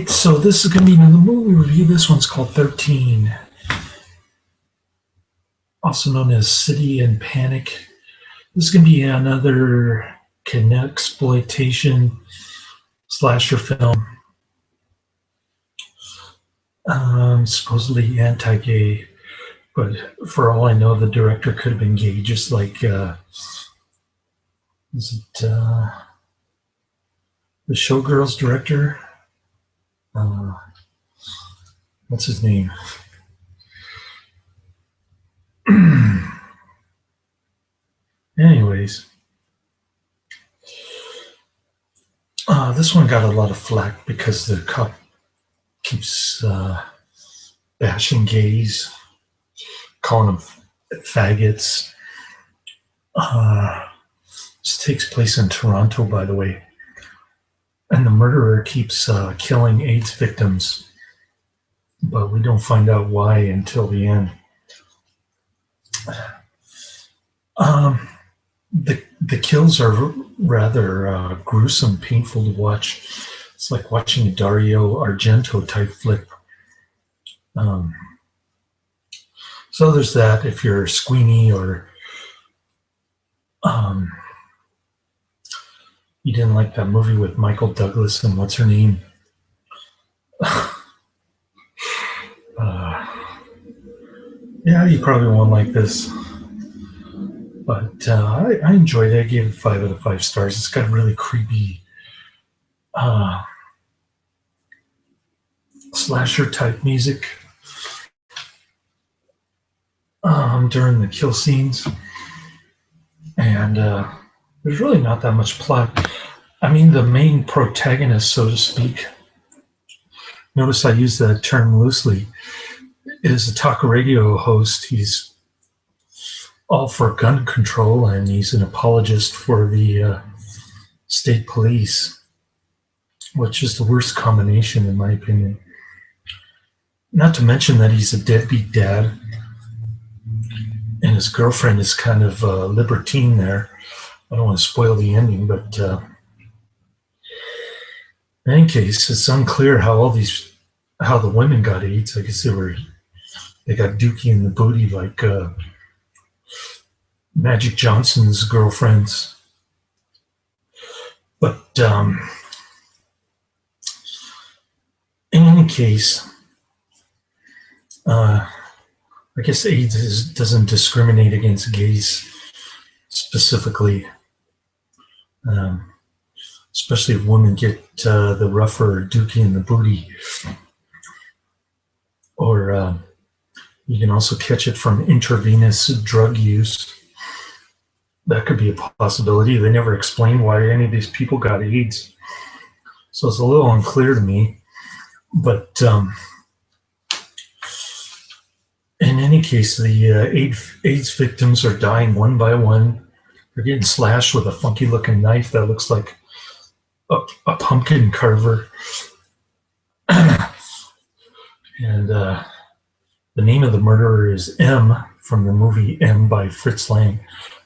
So this is going to be the movie review. This one's called 13, also known as City and Panic. This is going to be another exploitation slasher film. Supposedly anti-gay, but for all I know, the director could have been gay, just like is it the Showgirls director? What's his name? Anyways, this one got a lot of flack because the cop keeps bashing gays, calling them faggots. This takes place in Toronto, by the way. And the murderer keeps killing AIDS victims, but we don't find out why until the end. The kills are rather gruesome, painful to watch. It's like watching a Dario Argento type flick. So there's that. If you're squeamy or you didn't like that movie with Michael Douglas and what's her name? Yeah, you probably won't like this. But I enjoyed it. I gave it 5 out of 5 stars. It's got really creepy slasher type music during the kill scenes. And there's really not that much plot. I mean, the main protagonist, so to speak, notice I use that term loosely, is a talk radio host. He's all for gun control, and he's an apologist for the state police, which is the worst combination, in my opinion. Not to mention that he's a deadbeat dad, and his girlfriend is kind of a libertine there. I don't want to spoil the ending, but in any case, it's unclear how the women got AIDS. I guess they got dookie in the booty like Magic Johnson's girlfriends. But in any case, I guess AIDS doesn't discriminate against gays specifically, especially if women get the rougher dookie in the booty. Or you can also catch it from intravenous drug use. That could be a possibility. They never explain why any of these people got AIDS. So it's a little unclear to me. But in any case, the AIDS victims are dying one by one. They're getting slashed with a funky looking knife that looks like a pumpkin carver. And the name of the murderer is M from the movie M by Fritz Lang.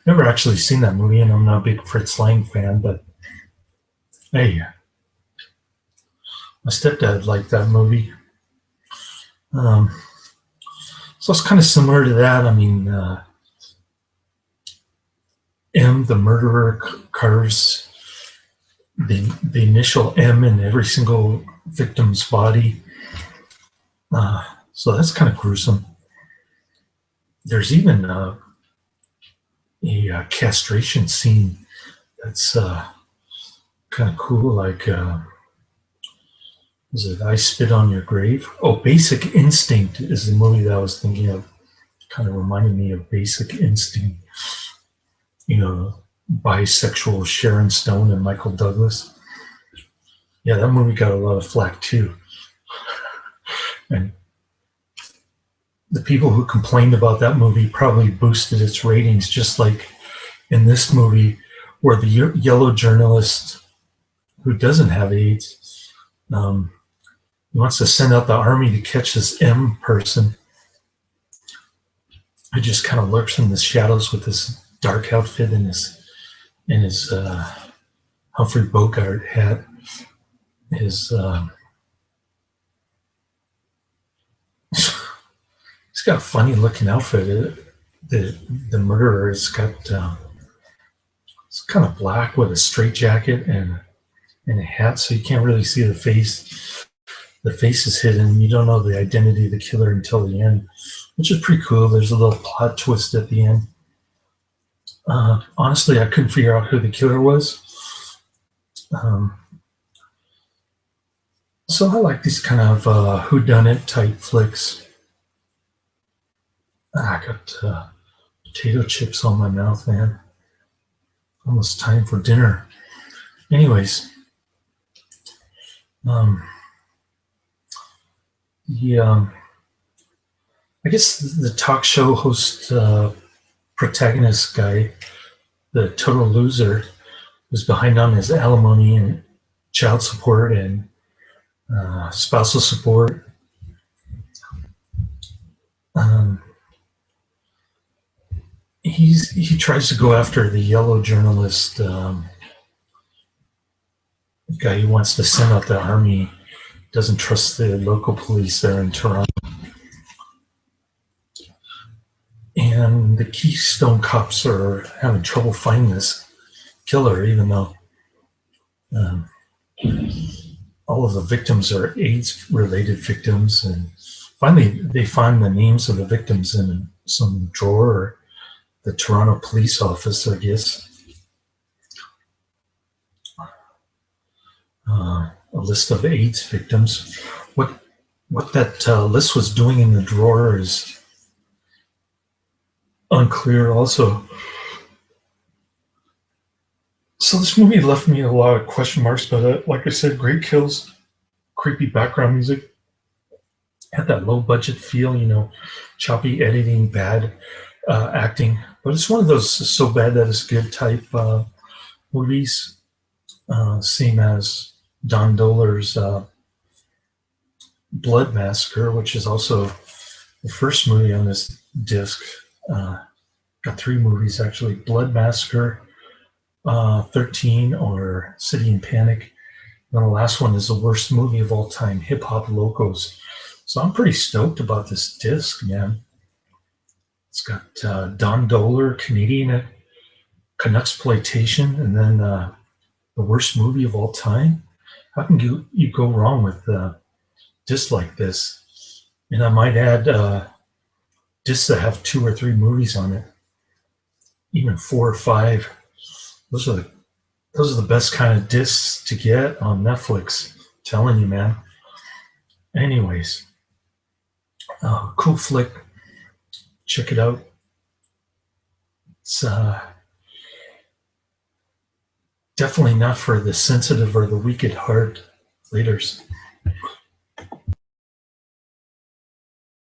Never actually seen that movie, and I'm not a big Fritz Lang fan, but hey, my stepdad liked that movie. So it's kind of similar to that. I mean, M, the murderer, carves the initial M in every single victim's body. So that's kind of gruesome. There's even a castration scene that's kind of cool, like is it I Spit on Your Grave? Oh, Basic Instinct is the movie that I was thinking of. Kind of reminded me of Basic Instinct. You know, bisexual Sharon Stone and Michael Douglas. Yeah, that movie got a lot of flack too. And the people who complained about that movie probably boosted its ratings, just like in this movie, where the yellow journalist who doesn't have AIDS wants to send out the army to catch this M person who just kind of lurks in the shadows with this dark outfit and his Humphrey Bogart hat, his He's got a funny looking outfit. The murderer has got it's kind of black with a straight jacket and a hat, so you can't really see the face. The face is hidden. You don't know the identity of the killer until the end, which is pretty cool. There's a little plot twist at the end. Honestly, I couldn't figure out who the killer was. Um, so I like these kind of whodunit type flicks. I got potato chips on my mouth, man. Almost time for dinner. Anyways, I guess the talk show host protagonist guy, the total loser, was behind on his alimony and child support and spousal support. He tries to go after the yellow journalist guy who wants to send out the army. Doesn't trust the local police there in Toronto. And the Keystone cops are having trouble finding this killer, even though all of the victims are AIDS-related victims. And finally, they find the names of the victims in some drawer, the Toronto police office, I guess. A list of AIDS victims. What that list was doing in the drawer is unclear also. So this movie left me a lot of question marks, but like I said, great kills, creepy background music, had that low budget feel, choppy editing, bad acting. But it's one of those so bad that it's good type movies, same as Don Dohler's Blood Massacre, which is also the first movie on this disc. Got 3 movies actually: Blood Massacre, 13, or City in Panic. And then the last one is the worst movie of all time, Hip Hop Locos. So I'm pretty stoked about this disc, man. It's got Don Dohler, Canadian Canucksploitation, and then the worst movie of all time. How can you go wrong with a disc like this? And I might add discs that have 2 or 3 movies on it, even 4 or 5. Those are the best kind of discs to get on Netflix. I'm telling you, man. Anyways, cool flick. Check it out. It's definitely not for the sensitive or the weak at heart. Laters.